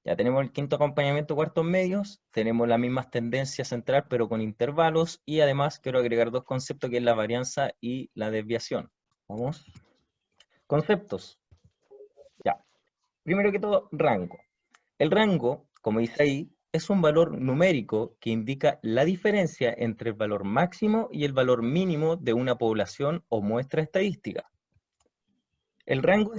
Ya tenemos el quinto acompañamiento, cuartos medios, tenemos las mismas tendencias central, pero con intervalos, y además quiero agregar dos conceptos, que es la varianza y la desviación. Vamos. Conceptos. Ya. Primero que todo, rango. El rango, como dice ahí, es un valor numérico que indica la diferencia entre el valor máximo y el valor mínimo de una población o muestra estadística. El rango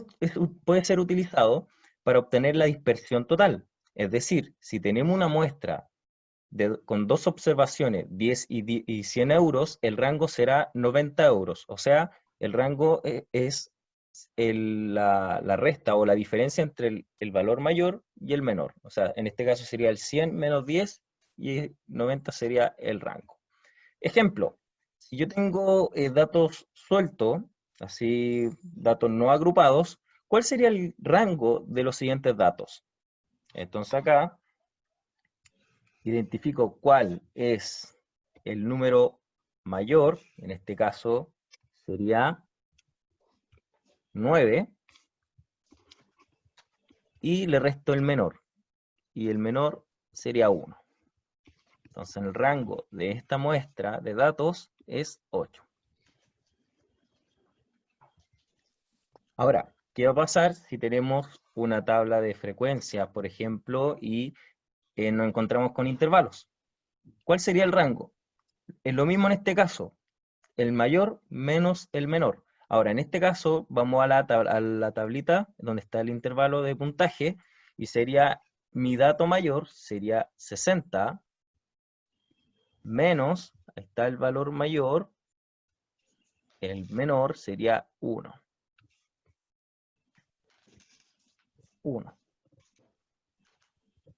puede ser utilizado para obtener la dispersión total. Es decir, si tenemos una muestra con dos observaciones, 10 y 100 euros, el rango será 90 euros. O sea, el rango es la resta o la diferencia entre el valor mayor y el menor. O sea, en este caso sería el 100 menos 10 y 90 sería el rango. Ejemplo, si yo tengo datos sueltos, así datos no agrupados, ¿cuál sería el rango de los siguientes datos? Entonces acá identifico cuál es el número mayor, en este caso sería 9, y le resto el menor, y el menor sería 1. Entonces el rango de esta muestra de datos es 8. Ahora, ¿qué va a pasar si tenemos una tabla de frecuencia, por ejemplo, y nos encontramos con intervalos? ¿Cuál sería el rango? Es lo mismo en este caso, el mayor menos el menor. Ahora, en este caso, vamos a la tablita donde está el intervalo de puntaje, y sería, mi dato mayor sería 60, menos, ahí está el valor mayor, el menor sería 1. 1.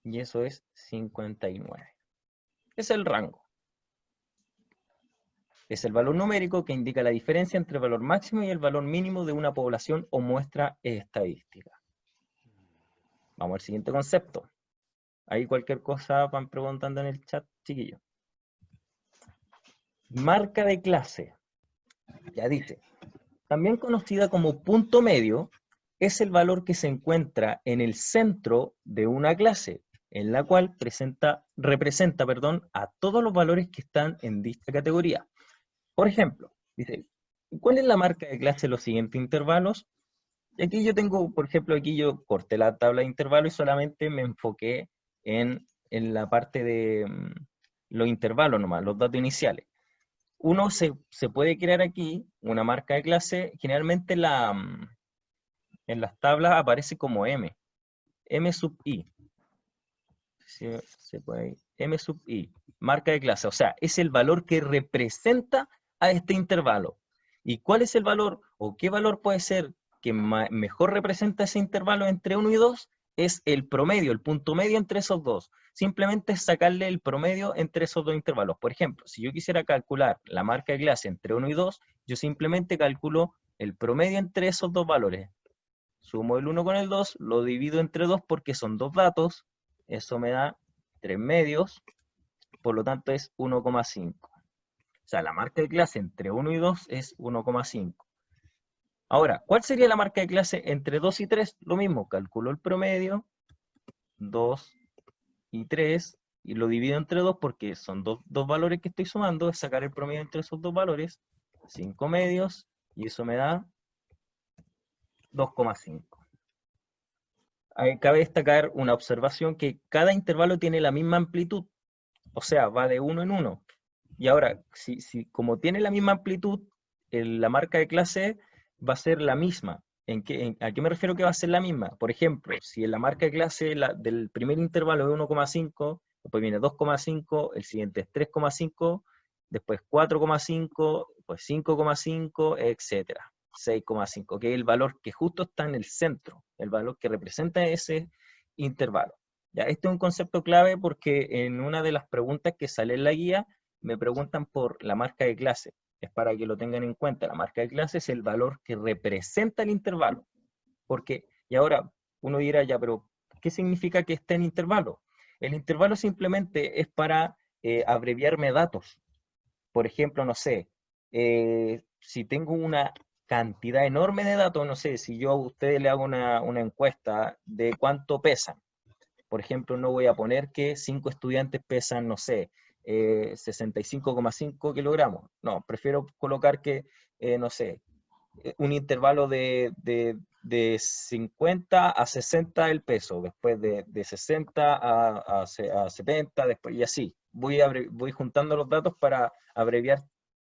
Y eso es 59. Es el rango. Es el valor numérico que indica la diferencia entre el valor máximo y el valor mínimo de una población o muestra estadística. Vamos al siguiente concepto. Ahí cualquier cosa van preguntando en el chat, chiquillos. Marca de clase. Ya dice, también conocida como punto medio, es el valor que se encuentra en el centro de una clase, en la cual representa a todos los valores que están en dicha categoría. Por ejemplo, dice, ¿cuál es la marca de clase de los siguientes intervalos? Y aquí yo tengo, por ejemplo, aquí yo corté la tabla de intervalos y solamente me enfoqué en la parte de los intervalos nomás, los datos iniciales. Uno se puede crear aquí una marca de clase, generalmente en las tablas aparece como M sub I. Se puede, M sub I, marca de clase, o sea, es el valor que representa a este intervalo. ¿Y cuál es el valor o qué valor puede ser que mejor representa ese intervalo entre 1 y 2? Es el promedio, el punto medio entre esos dos. Simplemente es sacarle el promedio entre esos dos intervalos. Por ejemplo, si yo quisiera calcular la marca de clase entre 1 y 2, yo simplemente calculo el promedio entre esos dos valores. Sumo el 1 con el 2, lo divido entre 2 porque son dos datos, eso me da 3 medios, por lo tanto es 1,5. O sea, la marca de clase entre 1 y 2 es 1,5. Ahora, ¿cuál sería la marca de clase entre 2 y 3? Lo mismo, calculo el promedio, 2 y 3, y lo divido entre 2 porque son dos valores que estoy sumando, es sacar el promedio entre esos dos valores, 5 medios, y eso me da 2,5. Cabe destacar una observación, que cada intervalo tiene la misma amplitud, o sea, va de 1 en 1. Y ahora, si como tiene la misma amplitud, la marca de clase va a ser la misma. ¿A qué me refiero que va a ser la misma? Por ejemplo, si en la marca de clase del primer intervalo es 1,5, después viene 2,5, el siguiente es 3,5, después 4,5, pues 5,5, etcétera. 6,5, que es el valor que justo está en el centro, el valor que representa ese intervalo. Ya, este es un concepto clave porque en una de las preguntas que sale en la guía me preguntan por la marca de clase. Es para que lo tengan en cuenta. La marca de clase es el valor que representa el intervalo. Porque, y ahora uno dirá, ya, pero ¿qué significa que esté en intervalo? El intervalo simplemente es para abreviarme datos. Por ejemplo, no sé, si tengo una cantidad enorme de datos, no sé, si yo a ustedes le hago una encuesta de cuánto pesan, Por ejemplo, no voy a poner que 5 estudiantes pesan, no sé, 65,5 kilogramos. No, prefiero colocar que, no sé, un intervalo de 50 a 60 el peso, después de 60 a 70, después, y así. Voy juntando los datos para abreviar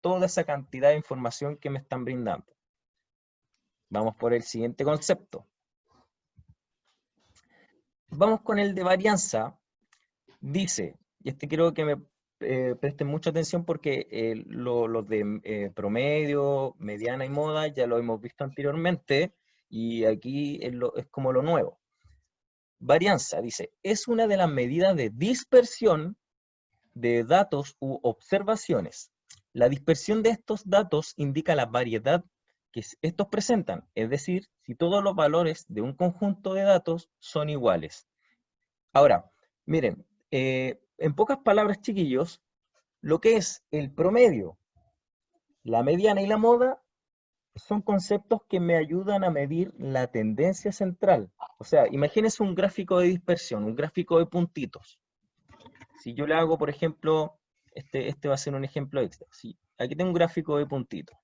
toda esa cantidad de información que me están brindando. Vamos por el siguiente concepto. Vamos con el de varianza. Dice, y este creo que me presten mucha atención porque los de promedio, mediana y moda ya lo hemos visto anteriormente y aquí es como lo nuevo. Varianza, dice, es una de las medidas de dispersión de datos u observaciones. La dispersión de estos datos indica la variedad que estos presentan, es decir, si todos los valores de un conjunto de datos son iguales. Ahora, miren, en pocas palabras, chiquillos, lo que es el promedio, la mediana y la moda son conceptos que me ayudan a medir la tendencia central. O sea, imagínense un gráfico de dispersión, un gráfico de puntitos. Si yo le hago, por ejemplo, este va a ser un ejemplo extra. Sí, aquí tengo un gráfico de puntitos,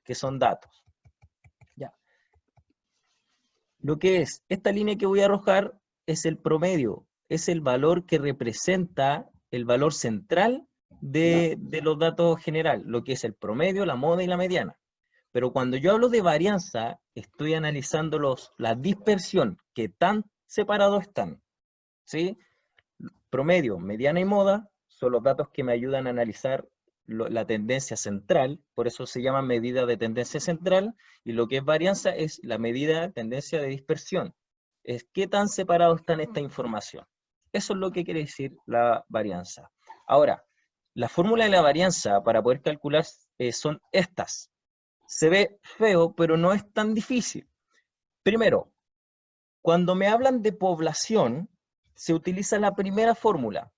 que son datos. Ya. Lo que es, esta línea que voy a arrojar es el promedio, es el valor que representa el valor central de los datos general, lo que es el promedio, la moda y la mediana. Pero cuando yo hablo de varianza, estoy analizando la dispersión, que tan separados están, ¿sí? Promedio, mediana y moda son los datos que me ayudan a analizar la tendencia central, por eso se llama medida de tendencia central, y lo que es varianza es la medida de tendencia de dispersión. Es qué tan separado está esta información. Eso es lo que quiere decir la varianza. Ahora, la fórmula de la varianza para poder calcular son estas. Se ve feo, pero no es tan difícil. Primero, cuando me hablan de población, se utiliza la primera fórmula.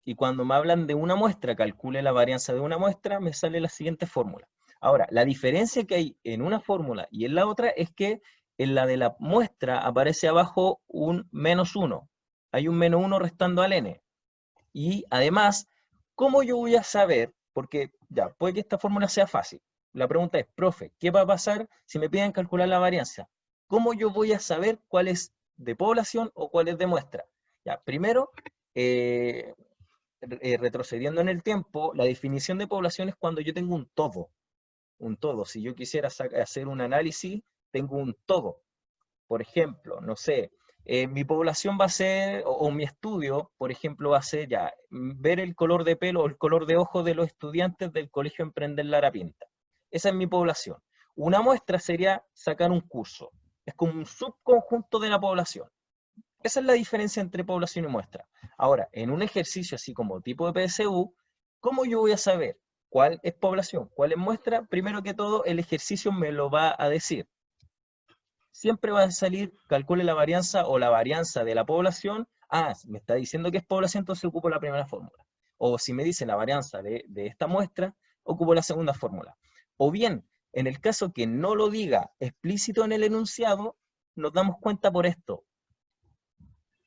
Y cuando me hablan de una muestra, calcule la varianza de una muestra, me sale la siguiente fórmula. Ahora, la diferencia que hay en una fórmula y en la otra es que en la de la muestra aparece abajo un -1. Hay un -1 restando al n. Y además, ¿cómo yo voy a saber? Porque ya, puede que esta fórmula sea fácil. La pregunta es, profe, ¿qué va a pasar si me piden calcular la varianza? ¿Cómo yo voy a saber cuál es de población o cuál es de muestra? Ya, primero, retrocediendo en el tiempo, la definición de población es cuando yo tengo un todo. Un todo. Si yo quisiera hacer un análisis, tengo un todo. Por ejemplo, no sé, mi población va a ser, o mi estudio, por ejemplo, va a ser ya, ver el color de pelo o el color de ojo de los estudiantes del Colegio Emprender Lara Pinta. Esa es mi población. Una muestra sería sacar un curso. Es como un subconjunto de la población. Esa es la diferencia entre población y muestra. Ahora, en un ejercicio así como tipo de PSU, ¿cómo yo voy a saber cuál es población, cuál es muestra? Primero que todo, el ejercicio me lo va a decir. Siempre va a salir, calcule la varianza o la varianza de la población. Ah, me está diciendo que es población, entonces ocupo la primera fórmula. O si me dice la varianza de esta muestra, ocupo la segunda fórmula. O bien, en el caso que no lo diga explícito en el enunciado, nos damos cuenta por esto.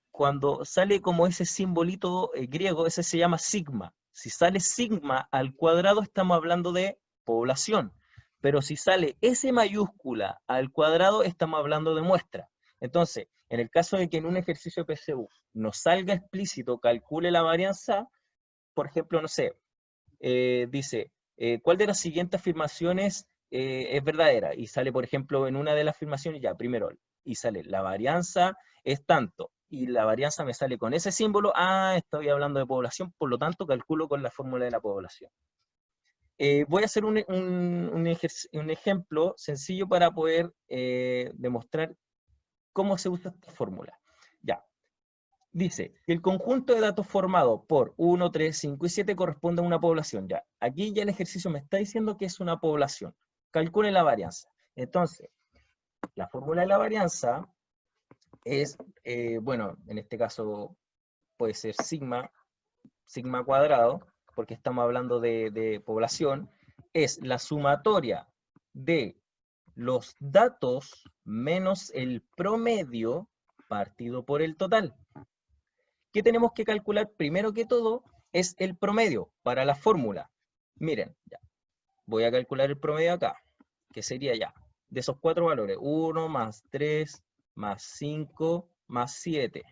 Cuando sale como ese simbolito griego, ese se llama sigma. Si sale sigma al cuadrado, estamos hablando de población. Pero si sale S mayúscula al cuadrado, estamos hablando de muestra. Entonces, en el caso de que en un ejercicio PSU nos salga explícito, calcule la varianza, por ejemplo, no sé, dice, ¿cuál de las siguientes afirmaciones es verdadera? Y sale, por ejemplo, en una de las afirmaciones, ya, primero, y sale, la varianza es tanto, y la varianza me sale con ese símbolo, estoy hablando de población, por lo tanto, calculo con la fórmula de la población. Voy a hacer un ejemplo sencillo para poder demostrar cómo se usa esta fórmula. Ya, dice que el conjunto de datos formado por 1, 3, 5 y 7 corresponde a una población. Ya, aquí ya el ejercicio me está diciendo que es una población. Calcule la varianza. Entonces, la fórmula de la varianza es, bueno, en este caso puede ser sigma cuadrado, porque estamos hablando de población, es la sumatoria de los datos menos el promedio partido por el total. ¿Qué tenemos que calcular? Primero que todo es el promedio para la fórmula. Miren, ya, voy a calcular el promedio acá, que sería ya, de esos 4 valores, 1 más 3 más 5 más 7.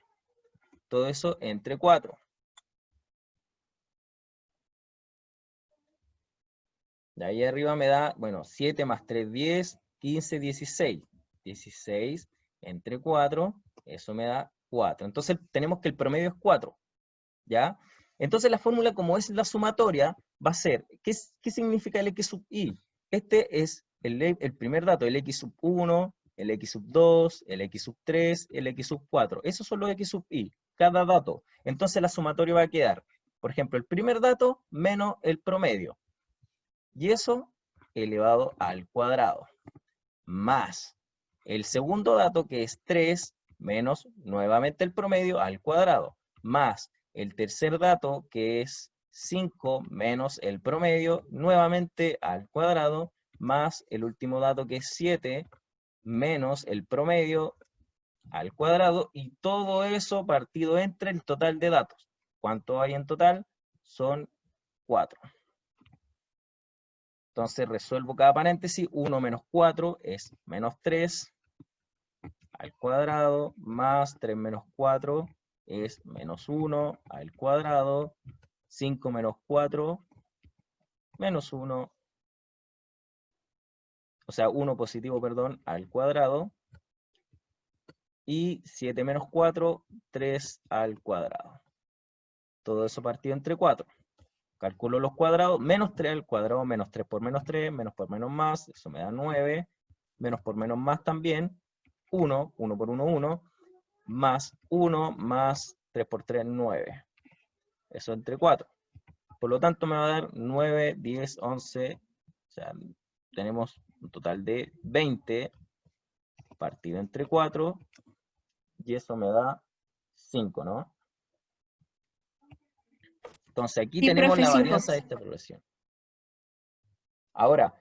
Todo eso entre 4. De ahí arriba me da, bueno, 7 más 3, 10, 15, 16. 16 entre 4, eso me da 4. Entonces tenemos que el promedio es 4, ¿ya? Entonces la fórmula, como es la sumatoria, va a ser, ¿qué significa el x sub i? Este es el primer dato, el x sub 1, el x sub 2, el x sub 3, el x sub 4. Esos son los x sub i, cada dato. Entonces la sumatoria va a quedar, por ejemplo, el primer dato menos el promedio. Y eso elevado al cuadrado. Más el segundo dato, que es 3, menos nuevamente el promedio al cuadrado. Más el tercer dato, que es 5, menos el promedio, nuevamente al cuadrado. Más el último dato, que es 7, menos el promedio al cuadrado. Y todo eso partido entre el total de datos. ¿Cuánto hay en total? Son 4. Entonces resuelvo cada paréntesis, 1 menos 4 es menos 3 al cuadrado, más 3 menos 4 es menos 1 al cuadrado, 5 menos 4, menos 1, o sea, 1 positivo, perdón, al cuadrado, y 7 menos 4, 3 al cuadrado. Todo eso partido entre 4. Calculo los cuadrados, menos 3 al cuadrado, menos 3 por menos 3, menos por menos más, eso me da 9, menos por menos más también, 1, 1 por 1, 1, más 1, más 3 por 3, 9. Eso entre 4. Por lo tanto me va a dar 9, 10, 11, o sea, tenemos un total de 20 partido entre 4, y eso me da 5, ¿no? Entonces aquí Sí, tenemos profe, la 5. varianza de esta población. Ahora,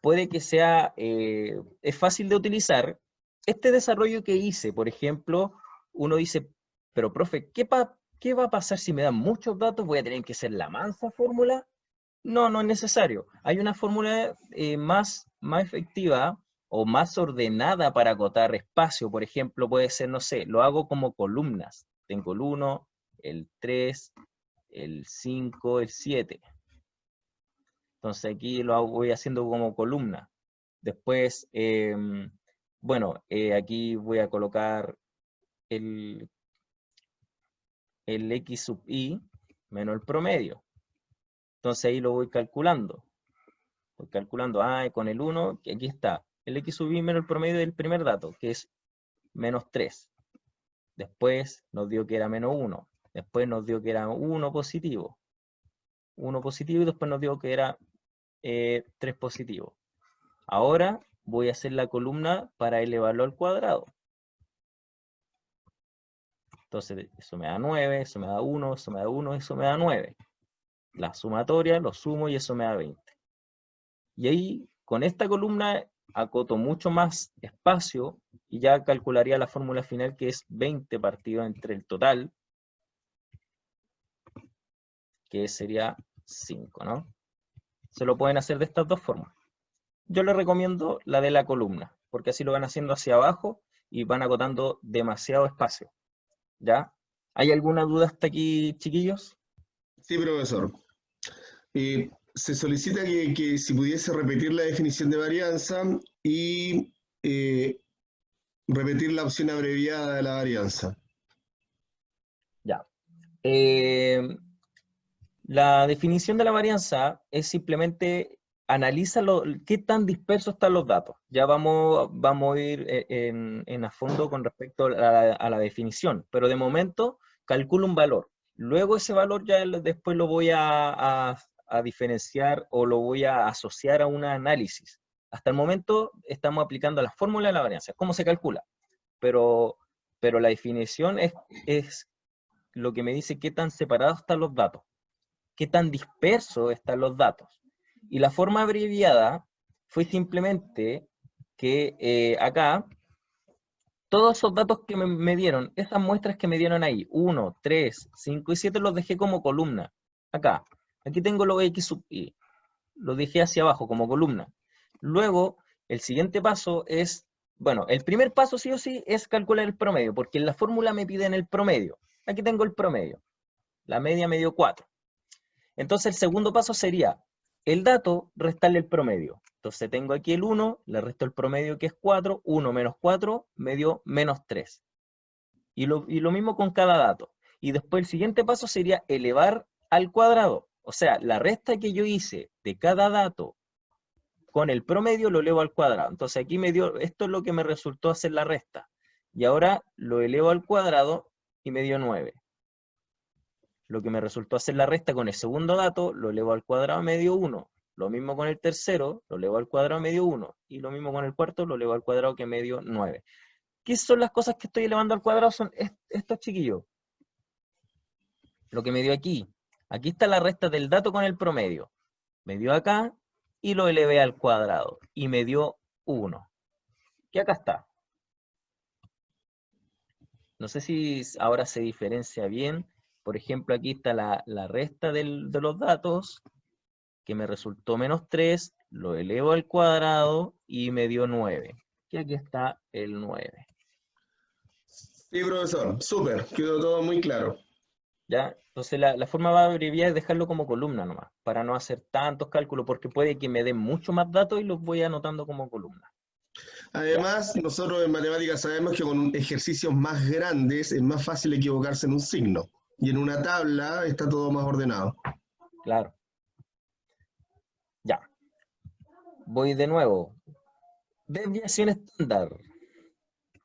puede que sea, es fácil de utilizar. Este desarrollo que hice, por ejemplo, uno dice, pero profe, ¿qué va a pasar si me dan muchos datos? ¿Voy a tener que hacer la mansa fórmula? No, no es necesario. Hay una fórmula más efectiva o más ordenada para acotar espacio. Por ejemplo, puede ser, no sé, lo hago como columnas. Tengo el 1, el 3, el 5, el 7. Entonces aquí lo voy haciendo como columna. Después, bueno, aquí voy a colocar el x sub i menos el promedio. Entonces ahí lo voy calculando. Voy calculando, con el 1, que aquí está. El x sub i menos el promedio del primer dato, que es menos 3. Después nos dio que era menos 1. Después nos dio que era 1 positivo. 1 positivo y después nos dio que era 3 positivo. Ahora voy a hacer la columna para elevarlo al cuadrado. Entonces eso me da 9, eso me da 1, eso me da 1, eso me da 9. La sumatoria lo sumo y eso me da 20. Y ahí con esta columna acoto mucho más espacio y ya calcularía la fórmula final, que es 20 partido entre el total, que sería 5, ¿no? Se lo pueden hacer de estas dos formas. Yo les recomiendo la de la columna, porque así lo van haciendo hacia abajo y van acotando demasiado espacio. ¿Ya? ¿Hay alguna duda hasta aquí, chiquillos? Sí, profesor. Se solicita que si pudiese repetir la definición de varianza y repetir la opción abreviada de la varianza. Ya. La definición de la varianza es simplemente analiza qué tan dispersos están los datos. Ya vamos a ir en a fondo con respecto a la definición, pero de momento calculo un valor. Luego ese valor ya después lo voy a diferenciar o lo voy a asociar a un análisis. Hasta el momento estamos aplicando la fórmula de la varianza, cómo se calcula, pero la definición es lo que me dice qué tan separados están los datos, qué tan dispersos están los datos. Y la forma abreviada fue simplemente que acá todos esos datos que me dieron, esas muestras que me dieron ahí, 1, 3, 5 y 7, los dejé como columna. Acá. Aquí tengo los X sub Y. Lo dejé hacia abajo como columna. Luego, el siguiente paso es, bueno, el primer paso sí o sí es calcular el promedio, porque en la fórmula me piden el promedio. Aquí tengo el promedio. La media me dio 4. Entonces el segundo paso sería el dato, restarle el promedio. Entonces tengo aquí el 1, le resto el promedio que es 4, 1 menos 4 me dio menos 3. Y lo mismo con cada dato. Y después el siguiente paso sería elevar al cuadrado. O sea, la resta que yo hice de cada dato con el promedio lo elevo al cuadrado. Entonces aquí me dio, esto es lo que me resultó hacer la resta. Y ahora lo elevo al cuadrado y me dio 9. Lo que me resultó hacer la resta con el segundo dato, lo elevo al cuadrado, me dio 1. Lo mismo con el tercero, lo elevo al cuadrado, me dio 1. Y lo mismo con el cuarto, lo elevo al cuadrado, que me dio 9. ¿Qué son las cosas que estoy elevando al cuadrado? Son estos chiquillos. Lo que me dio aquí. Aquí está la resta del dato con el promedio. Me dio acá y lo elevé al cuadrado. Y me dio 1. Que acá está. No sé si ahora se diferencia bien. Por ejemplo, aquí está la resta de los datos, que me resultó menos 3, lo elevo al cuadrado y me dio 9. Y aquí está el 9. Sí, profesor, súper, quedó todo muy claro. ¿Ya? Entonces la forma más abreviada es dejarlo como columna nomás, para no hacer tantos cálculos, porque puede que me den mucho más datos y los voy anotando como columna. Ya, Además, nosotros en matemáticas sabemos que con ejercicios más grandes es más fácil equivocarse en un signo. Y en una tabla está todo más ordenado. claro. Ya. Voy de nuevo. Desviación estándar.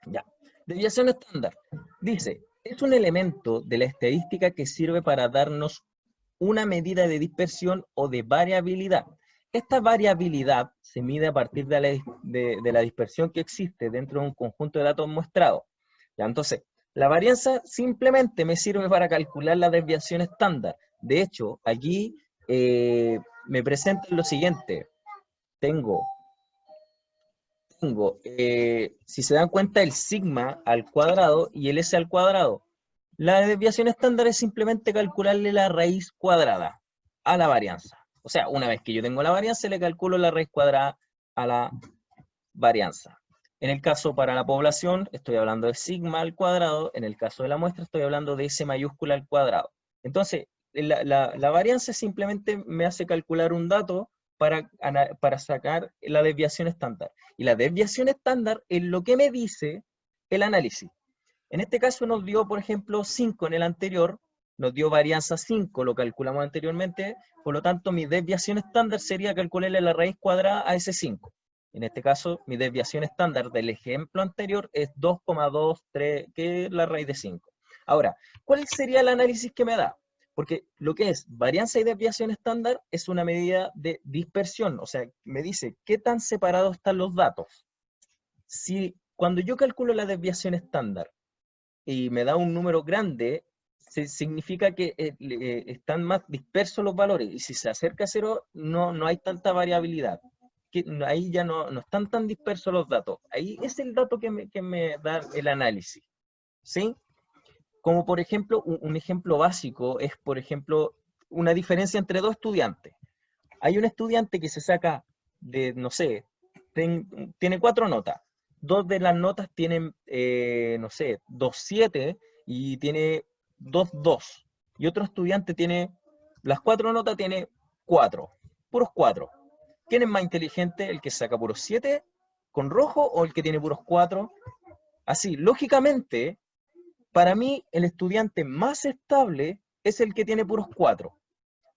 Ya. Desviación estándar. Dice, es un elemento de la estadística que sirve para darnos una medida de dispersión o de variabilidad. Esta variabilidad se mide a partir de la dispersión que existe dentro de un conjunto de datos muestrados. ¿Ya? Entonces, la varianza simplemente me sirve para calcular la desviación estándar. De hecho, aquí me presentan lo siguiente. Tengo si se dan cuenta, el sigma al cuadrado y el s al cuadrado. La desviación estándar es simplemente calcularle la raíz cuadrada a la varianza. O sea, una vez que yo tengo la varianza, le calculo la raíz cuadrada a la varianza. En el caso para la población, estoy hablando de sigma al cuadrado. En el caso de la muestra, estoy hablando de s mayúscula al cuadrado. Entonces, la varianza simplemente me hace calcular un dato para sacar la desviación estándar. Y la desviación estándar es lo que me dice el análisis. En este caso nos dio, por ejemplo, 5 en el anterior, nos dio varianza 5, lo calculamos anteriormente, por lo tanto mi desviación estándar sería calcularle la raíz cuadrada a ese 5. En este caso, mi desviación estándar del ejemplo anterior es 2,23, que es la raíz de 5. Ahora, ¿cuál sería el análisis que me da? Porque lo que es varianza y desviación estándar es una medida de dispersión, o sea, me dice qué tan separados están los datos. Si cuando yo calculo la desviación estándar y me da un número grande, significa que están más dispersos los valores, y si se acerca a cero, no hay tanta variabilidad. Ahí ya no están tan dispersos los datos. Ahí es el dato que me da el análisis. ¿Sí? Como por ejemplo, un ejemplo básico es, por ejemplo, una diferencia entre dos estudiantes. Hay un estudiante que se saca de, no sé, tiene 4 notas. 2 de las notas tienen, no sé, 2,7 y tiene 2,2. Y otro estudiante tiene, las 4 notas tiene 4, puros 4. ¿Quién es más inteligente? ¿El que saca puros 7 con rojo o el que tiene puros 4? Así, lógicamente, para mí el estudiante más estable es el que tiene puros 4,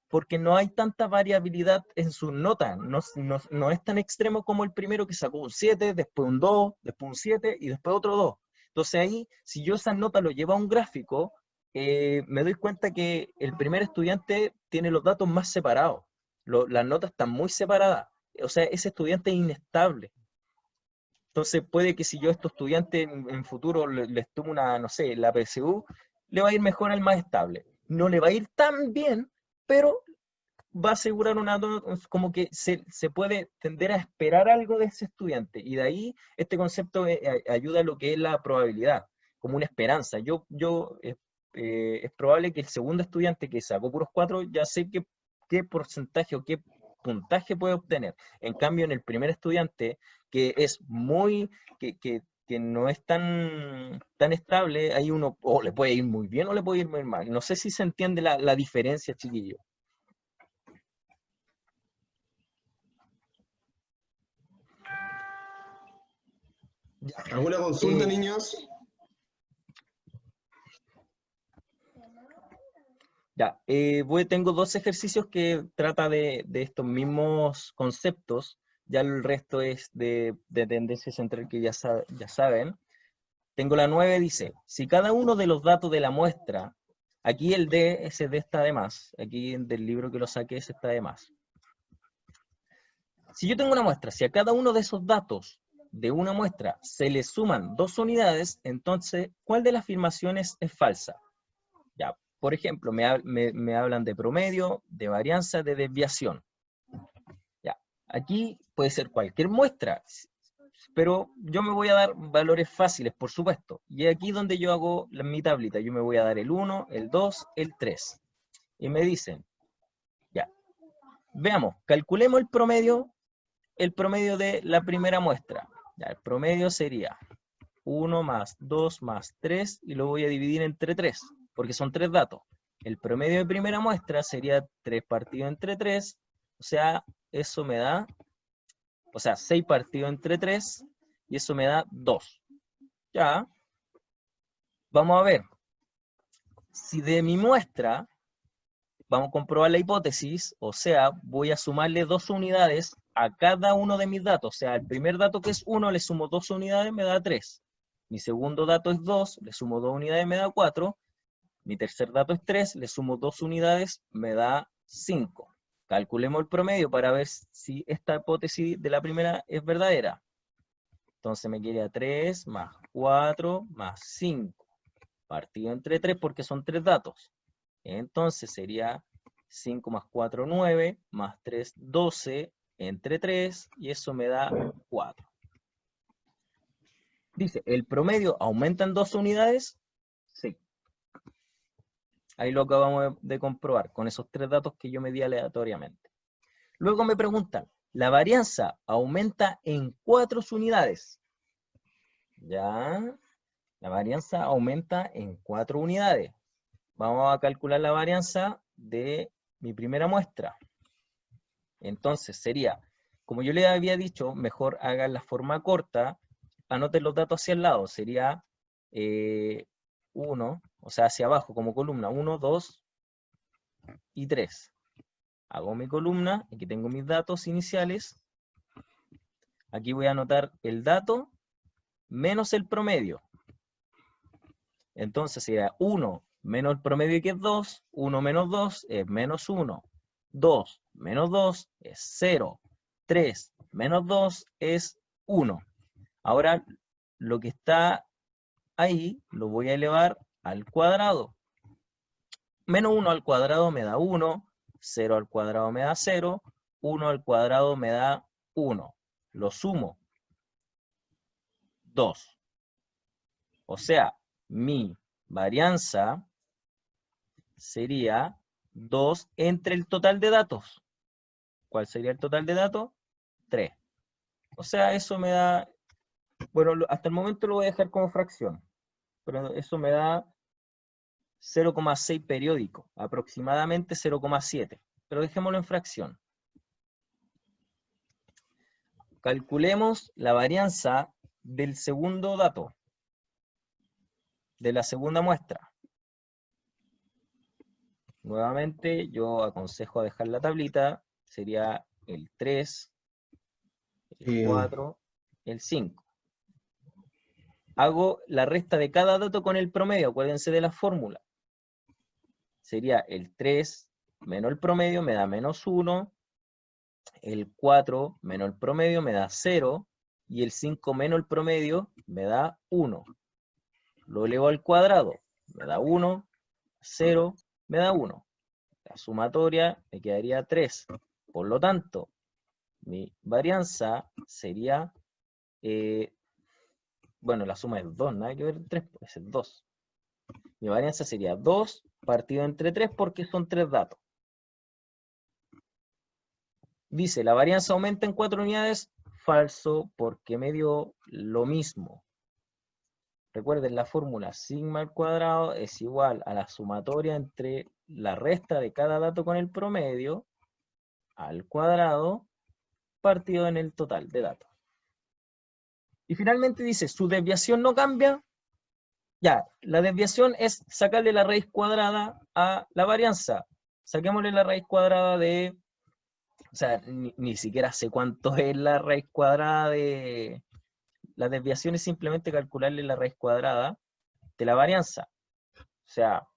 porque no hay tanta variabilidad en sus notas, no es tan extremo como el primero que sacó un 7, después un 2, después un 7 y después otro 2. Entonces ahí, si yo esas notas lo llevo a un gráfico, me doy cuenta que el primer estudiante tiene los datos más separados, las notas están muy separadas, o sea, ese estudiante es inestable. Entonces puede que si yo a estos estudiantes en futuro les tomo una, no sé, la PSU, le va a ir mejor al más estable. No le va a ir tan bien, pero va a asegurar como que se puede tender a esperar algo de ese estudiante, y de ahí este concepto ayuda a lo que es la probabilidad, como una esperanza. Es probable que el segundo estudiante que sacó puros 4, ya sé qué porcentaje o qué puntaje puede obtener. En cambio, en el primer estudiante, que es que no es tan estable, hay uno, o le puede ir muy bien o le puede ir muy mal. No sé si se entiende la diferencia, chiquillo. ¿Alguna consulta, Eh, niños? Tengo 2 ejercicios que trata de estos mismos conceptos. Ya el resto es de tendencia central que ya saben. Tengo la 9, dice, si cada uno de los datos de la muestra, aquí el D, ese D está de más, aquí del libro que lo saqué ese está de más. Si yo tengo una muestra, si a cada uno de esos datos de una muestra se le suman 2 unidades, entonces, ¿cuál de las afirmaciones es falsa? Ya, por ejemplo, me hablan de promedio, de varianza, de desviación. Ya, aquí puede ser cualquier muestra, pero yo me voy a dar valores fáciles, por supuesto. Y aquí donde yo hago mi tablita, yo me voy a dar el 1, el 2, el 3. Y me dicen, ya, veamos, calculemos el promedio de la primera muestra. Ya, el promedio sería 1 más 2 más 3, y lo voy a dividir entre 3, porque son 3 datos. El promedio de primera muestra sería 3 partido entre 3, o sea, eso me da, 6 partido entre 3, y eso me da 2. Ya, vamos a ver, si de mi muestra, vamos a comprobar la hipótesis, o sea, voy a sumarle 2 unidades a cada uno de mis datos. O sea, el primer dato que es 1, le sumo 2 unidades, me da 3. Mi segundo dato es 2, le sumo 2 unidades, me da 4. Mi tercer dato es 3, le sumo 2 unidades, me da 5. Calculemos el promedio para ver si esta hipótesis de la primera es verdadera. Entonces me queda 3 más 4 más 5, partido entre 3 porque son 3 datos. Entonces sería 5 más 4, 9, más 3, 12, entre 3, y eso me da 4. Dice, ¿el promedio aumenta en 2 unidades? Sí. Ahí lo acabamos de comprobar con esos 3 datos que yo medí aleatoriamente. Luego me preguntan, ¿la varianza aumenta en 4 unidades? Ya, la varianza aumenta en 4 unidades. Vamos a calcular la varianza de mi primera muestra. Entonces sería, como yo le había dicho, mejor hagan la forma corta, anoten los datos hacia el lado, sería 1, o sea, hacia abajo como columna, 1, 2 y 3. Hago mi columna, aquí tengo mis datos iniciales, aquí voy a anotar el dato menos el promedio. Entonces sería 1 menos el promedio que es 2, 1 menos 2 es menos 1, 2 menos 2 es 0, 3 menos 2 es 1. Ahora lo que está ahí lo voy a elevar al cuadrado. Menos 1 al cuadrado me da 1, 0 al cuadrado me da 0, 1 al cuadrado me da 1. Lo sumo, 2. O sea, mi varianza sería 2 entre el total de datos. ¿Cuál sería el total de datos? 3. O sea, eso me da, bueno, hasta el momento lo voy a dejar como fracción, pero eso me da 0,6 periódico, aproximadamente 0,7, pero dejémoslo en fracción. Calculemos la varianza del segundo dato, de la segunda muestra. Nuevamente, yo aconsejo dejar la tablita, sería el 3, el 4, el 5. Hago la resta de cada dato con el promedio, acuérdense de la fórmula. Sería el 3 menos el promedio me da menos 1, el 4 menos el promedio me da 0, y el 5 menos el promedio me da 1. Lo elevo al cuadrado, me da 1, 0, me da 1. La sumatoria me quedaría 3. Por lo tanto, mi varianza sería, bueno, la suma es 2, nada que ver 3, pues es 2. Mi varianza sería 2 partido entre 3 porque son 3 datos. Dice, la varianza aumenta en 4 unidades. Falso, porque me dio lo mismo. Recuerden la fórmula, sigma al cuadrado es igual a la sumatoria entre la resta de cada dato con el promedio al cuadrado partido en el total de datos. Y finalmente dice, su desviación no cambia. Ya, la desviación es sacarle la raíz cuadrada a la varianza. Saquémosle la raíz cuadrada de... O sea, ni siquiera sé cuánto es la raíz cuadrada de... La desviación es simplemente calcularle la raíz cuadrada de la varianza. O sea,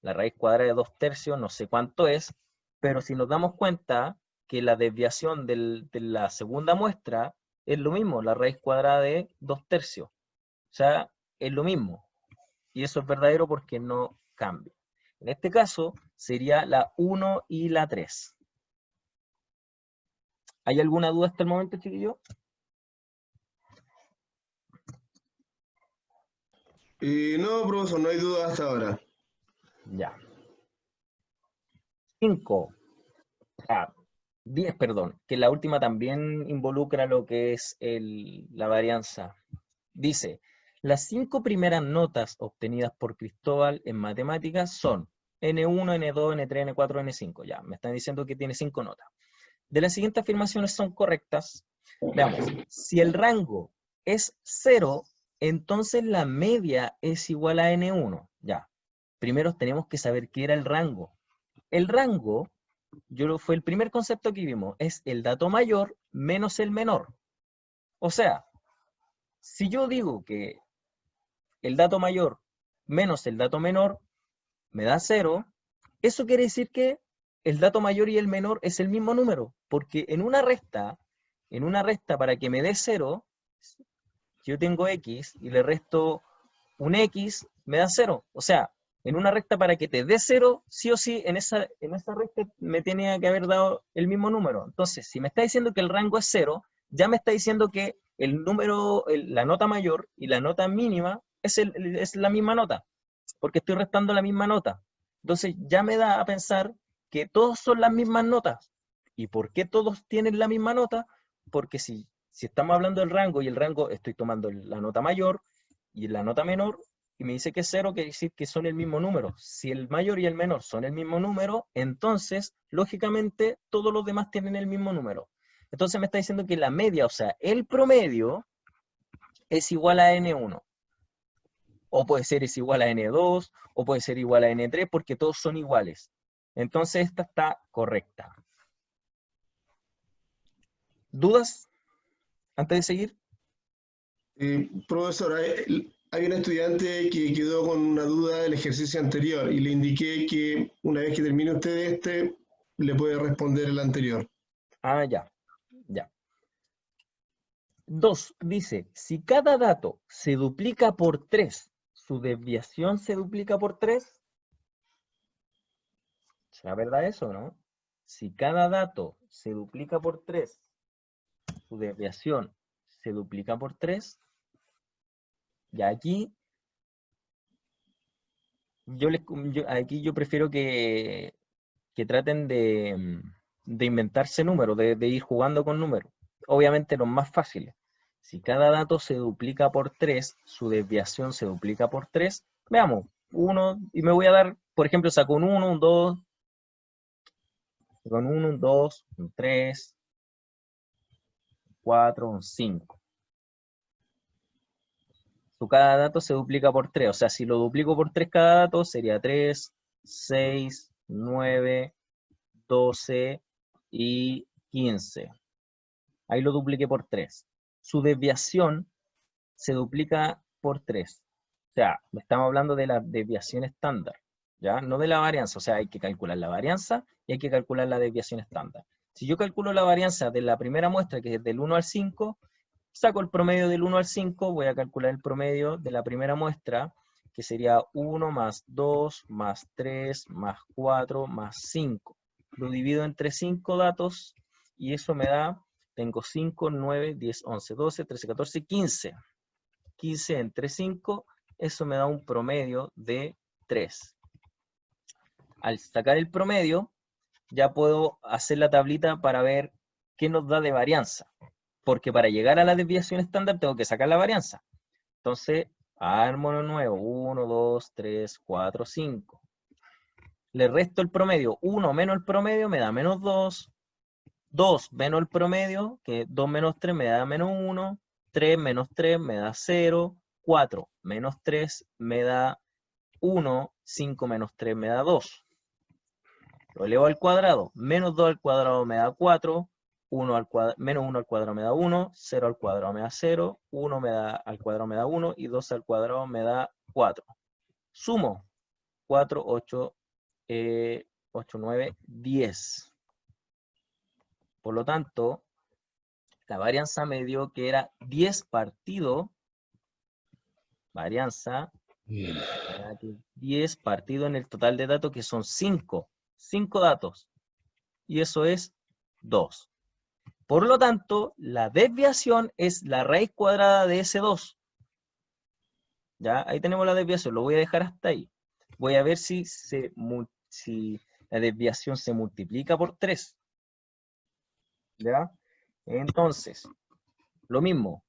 la raíz cuadrada de 2/3, no sé cuánto es, pero si nos damos cuenta que la desviación de la segunda muestra es lo mismo, la raíz cuadrada de 2/3. O sea, es lo mismo. Y eso es verdadero porque no cambia. En este caso, sería la 1 y la 3. ¿Hay alguna duda hasta el momento, chiquillos? No, profesor, no hay duda hasta ahora. Ya. 5. 10, perdón, que la última también involucra lo que es la varianza. Dice, las 5 primeras notas obtenidas por Cristóbal en matemáticas son N1, N2, N3, N4, N5. Ya, me están diciendo que tiene 5 notas. De las siguientes afirmaciones son correctas. Veamos, si el rango es 0, entonces la media es igual a N1. Ya, primero tenemos que saber qué era el rango. El rango, fue el primer concepto que vimos, es el dato mayor menos el menor. O sea, si yo digo que el dato mayor menos el dato menor me da 0, eso quiere decir que el dato mayor y el menor es el mismo número, porque en una resta para que me dé 0, yo tengo x y le resto un x, me da 0. O sea, en una recta para que te dé 0, sí o sí, en esa recta me tenía que haber dado el mismo número. Entonces, si me está diciendo que el rango es 0, ya me está diciendo que el número, la nota mayor y la nota mínima es la misma nota, porque estoy restando la misma nota. Entonces, ya me da a pensar que todos son las mismas notas. ¿Y por qué todos tienen la misma nota? Porque si estamos hablando del rango y el rango, estoy tomando la nota mayor y la nota menor, y me dice que es 0, quiere decir que son el mismo número. Si el mayor y el menor son el mismo número, entonces, lógicamente, todos los demás tienen el mismo número. Entonces me está diciendo que la media, o sea, el promedio, es igual a N1. O puede ser es igual a N2, o puede ser igual a N3, porque todos son iguales. Entonces esta está correcta. ¿Dudas antes de seguir? Profesor, hay un estudiante que quedó con una duda del ejercicio anterior y le indiqué que una vez que termine usted este, le puede responder el anterior. Ah, ya, ya. 2. Dice, si cada dato se duplica por 3, ¿su desviación se duplica por 3? ¿Será verdad eso, no? Si cada dato se duplica por 3, su desviación se duplica por 3. Y aquí aquí yo prefiero que traten de inventarse números, de ir jugando con números. Obviamente los más fáciles. Si cada dato se duplica por 3, su desviación se duplica por 3. Veamos, 1, y me voy a dar, por ejemplo, saco un 1, un 2, con 1, un 2, un 3, 4, un 5. Cada dato se duplica por 3, o sea, si lo duplico por 3 cada dato, sería 3, 6, 9, 12 y 15. Ahí lo dupliqué por 3. Su desviación se duplica por 3. O sea, estamos hablando de la desviación estándar, ¿ya? No de la varianza. O sea, hay que calcular la varianza y hay que calcular la desviación estándar. Si yo calculo la varianza de la primera muestra, que es del 1 al 5, saco el promedio del 1 al 5, voy a calcular el promedio de la primera muestra, que sería 1 más 2 más 3 más 4 más 5. Lo divido entre 5 datos y eso me da, tengo 5, 9, 10, 11, 12, 13, 14, 15. 15 entre 5, eso me da un promedio de 3. Al sacar el promedio, ya puedo hacer la tablita para ver qué nos da de varianza. Porque para llegar a la desviación estándar tengo que sacar la varianza. Entonces, armo lo nuevo. 1, 2, 3, 4, 5. Le resto el promedio. 1 menos el promedio me da menos 2. 2 menos el promedio, que 2 menos 3 me da menos 1. 3 menos 3 me da 0. 4 menos 3 me da 1. 5 menos 3 me da 2. Lo elevo al cuadrado. Menos 2 al cuadrado me da 4. 1 al cuadrado, menos 1 al cuadrado me da 1. 0 al cuadrado me da 0. 1 al cuadrado me da 1. Y 2 al cuadrado me da 4. Sumo. 4, 8, 8, 9, 10. Por lo tanto, la varianza me dio que era 10 partido. Varianza. 10 partido en el total de datos, que son 5. 5 datos. Y eso es 2. Por lo tanto, la desviación es la raíz cuadrada de ese 2. ¿Ya? Ahí tenemos la desviación. Lo voy a dejar hasta ahí. Voy a ver si la desviación se multiplica por 3. ¿Ya? Entonces, lo mismo.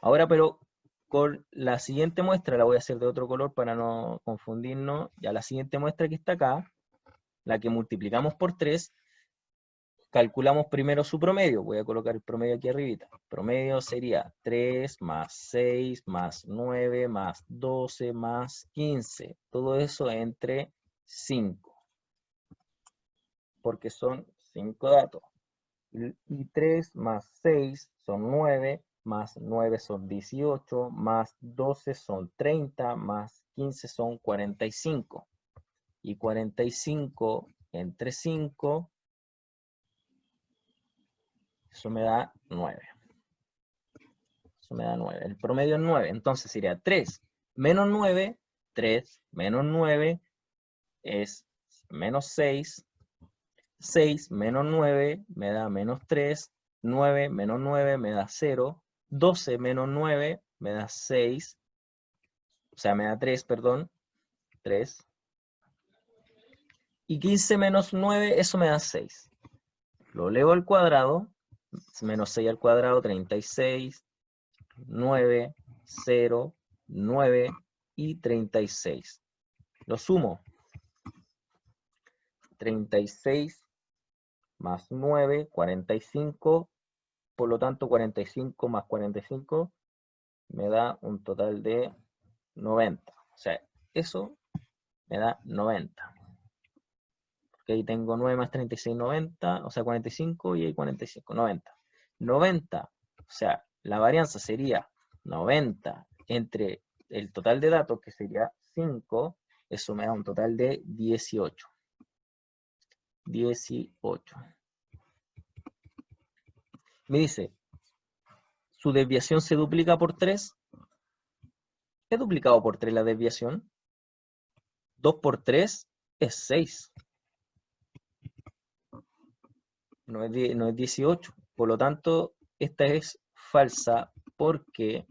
Ahora, pero con la siguiente muestra, la voy a hacer de otro color para no confundirnos. Ya la siguiente muestra que está acá, la que multiplicamos por 3, calculamos primero su promedio. Voy a colocar el promedio aquí arribita. El promedio sería 3 más 6 más 9 más 12 más 15. Todo eso entre 5. Porque son 5 datos. Y 3 más 6 son 9, más 9 son 18, más 12 son 30, más 15 son 45. Y 45 entre 5... eso me da 9. Eso me da 9. El promedio es 9. Entonces sería 3 menos 9. 3 menos 9 es menos 6. 6 menos 9 me da menos 3. 9 menos 9 me da 0. 12 menos 9 me da 6. O sea, me da 3, perdón. 3. Y 15 menos 9, eso me da 6. Lo elevo al cuadrado. Menos 6 al cuadrado, 36. 9, 0, 9 y 36. Lo sumo. 36 más 9, 45. Por lo tanto, 45 más 45 me da un total de 90. O sea, eso me da 90. Porque ahí tengo 9 más 36, 90. O sea, 45 y ahí 45, 90. 90. O sea, la varianza sería 90 entre el total de datos, que sería 5. Eso me da un total de 18. 18. Me dice, ¿su desviación se duplica por 3? ¿He duplicado por 3 la desviación? 2 por 3 es 6. No es 18. Por lo tanto, esta es falsa porque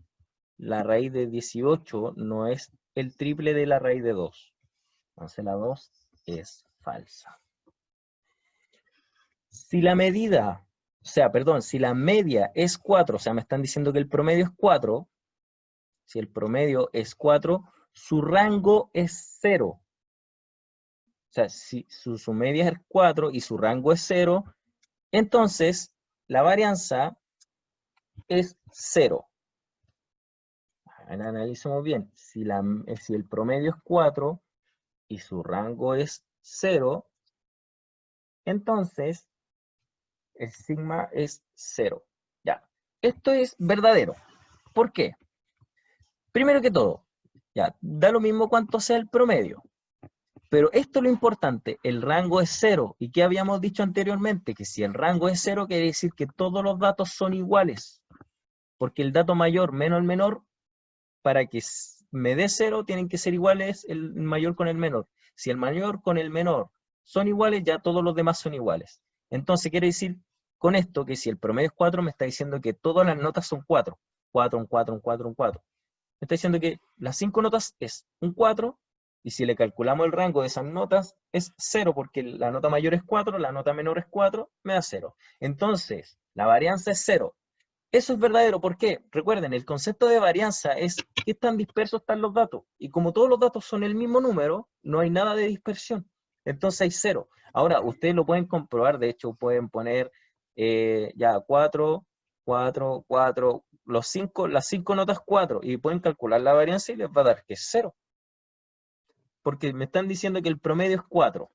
la raíz de 18 no es el triple de la raíz de 2. Entonces la 2 es falsa. Si la medida, si la media es 4, o sea, me están diciendo que el promedio es 4, si el promedio es 4, su rango es 0. O sea, si su media es 4 y su rango es 0, entonces la varianza es 0. Analicemos bien. Si el promedio es 4 y su rango es 0, entonces el sigma es 0. Ya. Esto es verdadero. ¿Por qué? Primero que todo, ya, da lo mismo cuánto sea el promedio. Pero esto es lo importante, el rango es 0. ¿Y qué habíamos dicho anteriormente? Que si el rango es 0, quiere decir que todos los datos son iguales. Porque el dato mayor menos el menor, para que me dé 0, tienen que ser iguales el mayor con el menor. Si el mayor con el menor son iguales, ya todos los demás son iguales. Entonces quiere decir con esto que si el promedio es 4, me está diciendo que todas las notas son 4. 4, un 4, un 4, un 4. Me está diciendo que las 5 notas es un 4, y si le calculamos el rango de esas notas, es 0, porque la nota mayor es 4, la nota menor es 4, me da 0. Entonces, la varianza es 0. Eso es verdadero, ¿por qué? Recuerden, el concepto de varianza es qué tan dispersos están los datos. Y como todos los datos son el mismo número, no hay nada de dispersión. Entonces hay 0. Ahora, ustedes lo pueden comprobar, de hecho pueden poner ya 4, 4, 4, las 5 notas 4, y pueden calcular la varianza y les va a dar que es 0. Porque me están diciendo que el promedio es 4.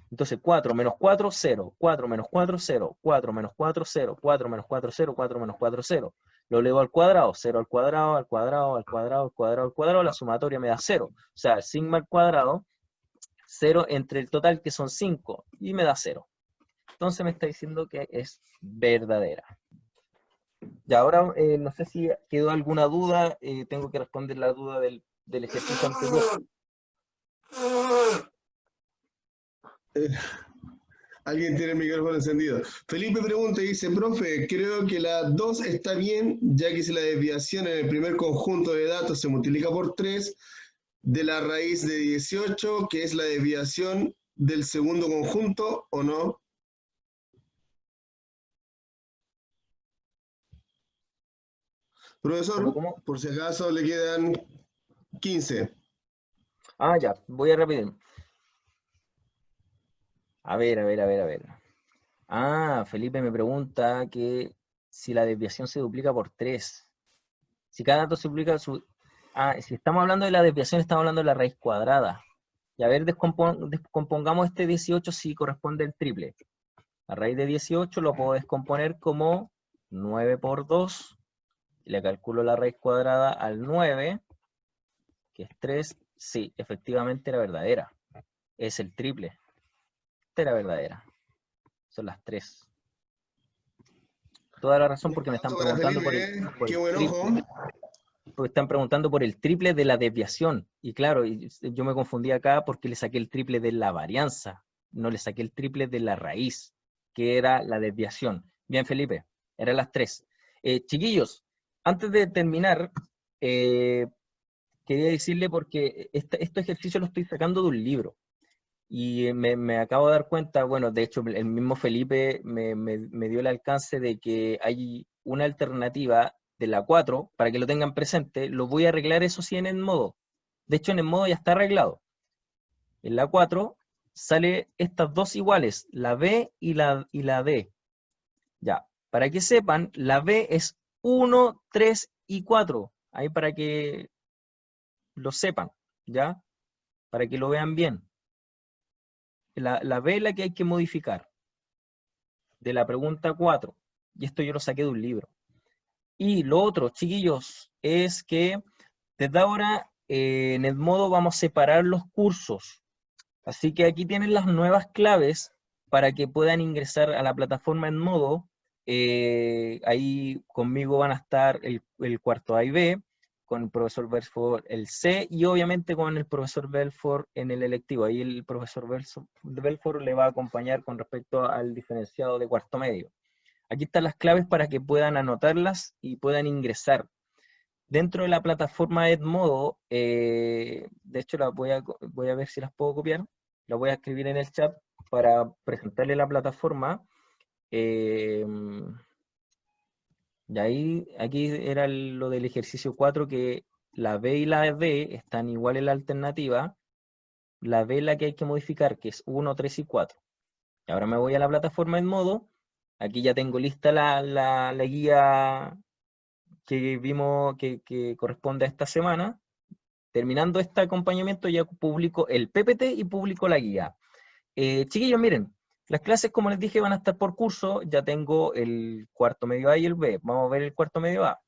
Entonces 4 menos 4, 0. 4 menos 4, 0. 4 menos 4, 0. 4 menos 4, 0. 4 menos 4, 0. Lo elevo al cuadrado. 0 al cuadrado, al cuadrado, al cuadrado, al cuadrado, al cuadrado. La sumatoria me da 0. O sea, el sigma al cuadrado, 0 entre el total, que son 5. Y me da 0. Entonces me está diciendo que es verdadera. Y ahora, no sé si quedó alguna duda. Tengo que responder la duda del ejercicio anterior. Alguien tiene el micrófono encendido. Felipe pregunta y dice, profe, creo que la 2 está bien, ya que si la desviación en el primer conjunto de datos se multiplica por 3 de la raíz de 18, que es la desviación del segundo conjunto, ¿o no? Profesor, ¿Cómo? por si acaso le quedan 15. Ah, ya, voy a repetir. A ver, a ver, a ver, a ver. Ah, Felipe me pregunta que si la desviación se duplica por 3. Si cada dato se duplica su... Ah, si estamos hablando de la desviación, estamos hablando de la raíz cuadrada. Y a ver, descompongamos este 18 si corresponde al triple. La raíz de 18 lo puedo descomponer como 9 por 2. Le calculo la raíz cuadrada al 9, que es 3. Sí, efectivamente era verdadera. Es el triple. Esta era verdadera. Son las 3. Toda la razón, porque me están Para preguntando por Felipe, el, ¿eh? por Qué el buen triple. ojo. Porque están preguntando por el triple de la desviación. Y claro, yo me confundí acá porque le saqué el triple de la varianza. No le saqué el triple de la raíz, que era la desviación. Bien, Felipe, eran las 3. Chiquillos, antes de terminar, quería decirle, porque este ejercicio lo estoy sacando de un libro. Y me acabo de dar cuenta, bueno, de hecho el mismo Felipe me dio el alcance de que hay una alternativa de la 4, para que lo tengan presente. Lo voy a arreglar, eso sí, en el modo. De hecho, en el modo ya está arreglado. En la 4 sale estas dos iguales, la B y la D. Ya, para que sepan, la B es 1, 3 y 4. Ahí para que lo sepan, ¿ya? Para que lo vean bien. La B es la que hay que modificar, de la pregunta 4. Y esto yo lo saqué de un libro. Y lo otro, chiquillos, es que desde ahora en el modo vamos a separar los cursos. Así que aquí tienen las nuevas claves para que puedan ingresar a la plataforma en modo. Ahí conmigo van a estar el cuarto A y B, con el profesor Belfort el C, y obviamente con el profesor Belfort en el electivo. Ahí el profesor Belfort le va a acompañar con respecto al diferenciado de cuarto medio. Aquí están las claves para que puedan anotarlas y puedan ingresar. Dentro de la plataforma Edmodo, de hecho voy a ver si las puedo copiar, la voy a escribir en el chat para presentarle la plataforma. Y ahí, aquí era lo del ejercicio 4, que la B y la D están igual en la alternativa. La B es la que hay que modificar, que es 1, 3 y 4. Y ahora me voy a la plataforma Edmodo. Aquí ya tengo lista la guía que vimos que corresponde a esta semana. Terminando este acompañamiento ya publico el PPT y publico la guía. Chiquillos, miren, las clases, como les dije, van a estar por curso. Ya tengo el cuarto medio A y el B. Vamos a ver el cuarto medio A.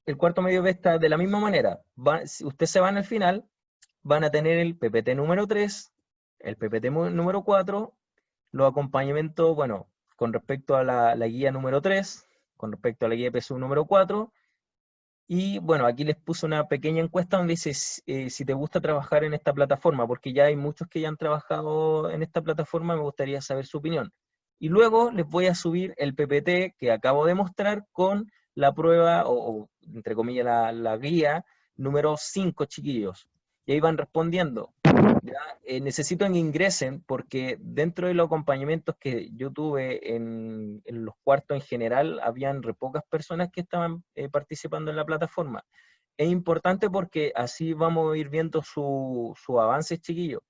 El cuarto medio B está de la misma manera. Si ustedes se van al final, van a tener el PPT número 3, el PPT número 4, los acompañamientos, bueno, con respecto a la guía número 3, con respecto a la guía PSU número 4, Y bueno, aquí les puse una pequeña encuesta donde dice si te gusta trabajar en esta plataforma, porque ya hay muchos que ya han trabajado en esta plataforma, me gustaría saber su opinión. Y luego les voy a subir el PPT que acabo de mostrar con la prueba, o entre comillas, la guía número 5, chiquillos. Y ahí van respondiendo. ¿Ya? Necesito que ingresen porque dentro de los acompañamientos que yo tuve en los cuartos en general, habían re pocas personas que estaban participando en la plataforma. Es importante porque así vamos a ir viendo su avance, chiquillo.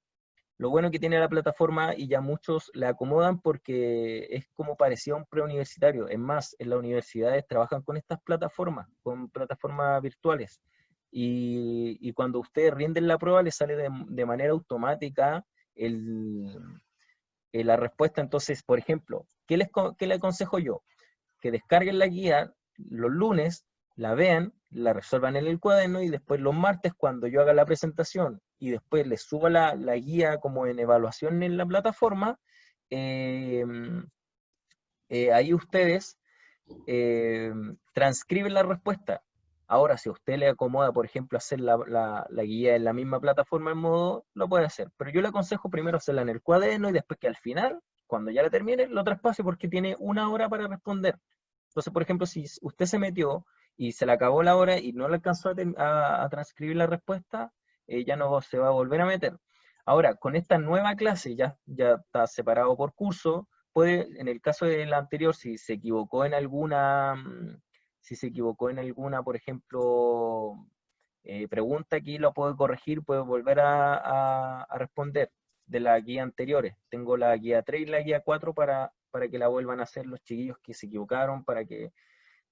Lo bueno que tiene la plataforma, y ya muchos la acomodan porque es como parecía un preuniversitario. Es más, en las universidades trabajan con estas plataformas, con plataformas virtuales. Y cuando ustedes rinden la prueba, les sale de manera automática la respuesta. Entonces, por ejemplo, ¿qué les aconsejo yo? Que descarguen la guía los lunes, la vean, la resuelvan en el cuaderno, y después los martes, cuando yo haga la presentación y después les suba la guía como en evaluación en la plataforma, eh, ahí ustedes transcriben la respuesta. Ahora, si a usted le acomoda, por ejemplo, hacer la guía en la misma plataforma en modo, lo puede hacer. Pero yo le aconsejo primero hacerla en el cuaderno y después que al final, cuando ya la termine, lo traspase porque tiene 1 hora para responder. Entonces, por ejemplo, si usted se metió y se le acabó la hora y no le alcanzó a transcribir la respuesta, ya no se va a volver a meter. Ahora, con esta nueva clase ya está separado por curso. Puede, en el caso de la anterior, si se equivocó en alguna, por ejemplo, pregunta, aquí lo puedo corregir, puedo volver a responder de las guías anteriores. Tengo la guía 3 y la guía 4 para que la vuelvan a hacer los chiquillos que se equivocaron, para que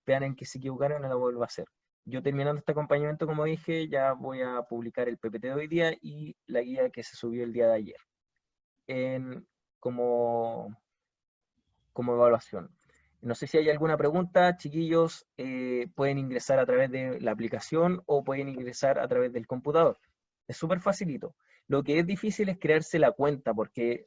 vean en que se equivocaron y la vuelva a hacer. Yo, terminando este acompañamiento, como dije, ya voy a publicar el PPT de hoy día y la guía que se subió el día de ayer como, como evaluación. No sé si hay alguna pregunta, chiquillos. Pueden ingresar a través de la aplicación o pueden ingresar a través del computador. Es súper facilito. Lo que es difícil es crearse la cuenta, porque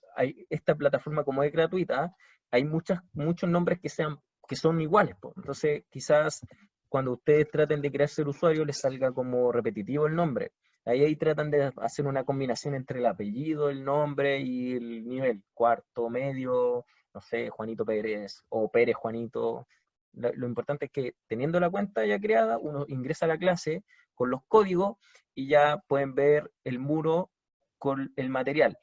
esta plataforma, como es gratuita, hay muchos nombres que son iguales, po. Entonces, quizás cuando ustedes traten de crearse el usuario, les salga como repetitivo el nombre. Ahí tratan de hacer una combinación entre el apellido, el nombre y el nivel, cuarto, medio, no sé, Juanito Pérez o Pérez Juanito. Lo importante es que, teniendo la cuenta ya creada, uno ingresa a la clase con los códigos y ya pueden ver el muro con el material.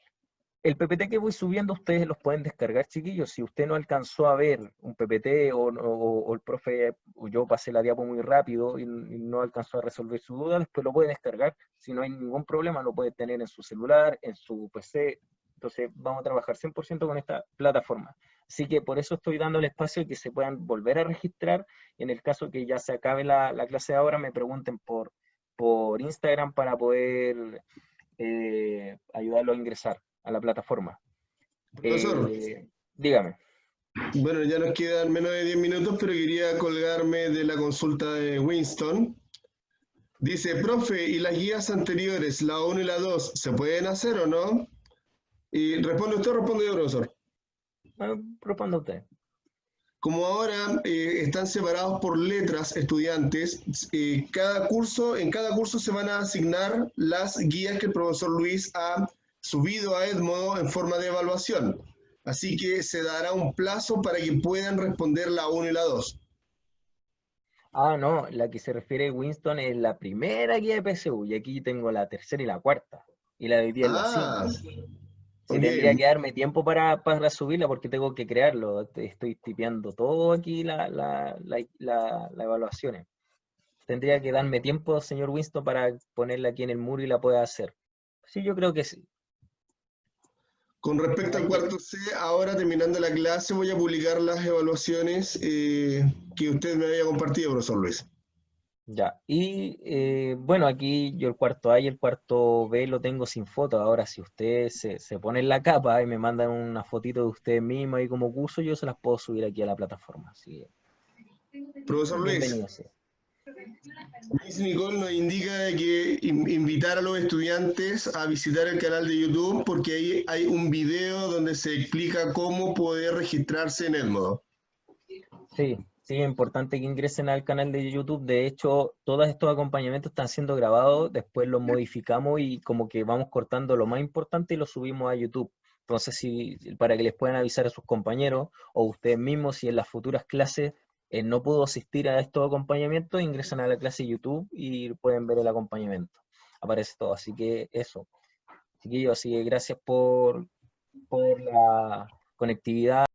El PPT que voy subiendo, ustedes los pueden descargar, chiquillos. Si usted no alcanzó a ver un PPT o el profe, o yo pasé la diapo muy rápido y no alcanzó a resolver su duda, después lo puede descargar. Si no hay ningún problema, lo puede tener en su celular, en su PC. Entonces vamos a trabajar 100% con esta plataforma. Así que por eso estoy dando el espacio de que se puedan volver a registrar. En el caso que ya se acabe la clase de ahora, me pregunten por Instagram para poder ayudarlo a ingresar a la plataforma. Profesor, Dígame. bueno, ya nos quedan menos de 10 minutos, pero quería colgarme de la consulta de Winston. Dice, profe, ¿y las guías anteriores, la 1 y la 2, se pueden hacer o no? Y responde usted o responde yo, profesor. Bueno, responda usted. Como ahora están separados por letras estudiantes, en cada curso se van a asignar las guías que el profesor Luis ha subido a Edmodo en forma de evaluación. Así que se dará un plazo para que puedan responder la 1 y la 2. Ah, no, la que se refiere Winston es la primera guía de PSU, y aquí tengo la tercera y la cuarta, y la de hoy día es la Ah, 5. Sí, tendría ok. que darme tiempo para subirla porque tengo que crearlo. Estoy tipeando todo aquí las evaluaciones. Tendría que darme tiempo, señor Winston, para ponerla aquí en el muro y la pueda hacer. Sí, yo creo que sí. Con respecto al Ahí ya. cuarto C, ahora terminando la clase voy a publicar las evaluaciones que usted me había compartido, profesor Luis. Ya, y bueno, aquí yo el cuarto A y el cuarto B lo tengo sin foto. Ahora, si ustedes se ponen la capa y me mandan una fotito de ustedes mismos ahí como curso, yo se las puedo subir aquí a la plataforma. Así que Profesor Luis, bienvenido sea. Miss Nicole nos indica de que invitar a los estudiantes a visitar el canal de YouTube porque ahí hay un video donde se explica cómo poder registrarse en Edmodo. Sí, Sí, es importante que ingresen al canal de YouTube. De hecho, todos estos acompañamientos están siendo grabados, después los modificamos y como que vamos cortando lo más importante y lo subimos a YouTube. Entonces, para que les puedan avisar a sus compañeros o ustedes mismos, si en las futuras clases no pudo asistir a estos acompañamientos, ingresan a la clase de YouTube y pueden ver el acompañamiento. Aparece todo. Así que eso. Así que gracias por la conectividad.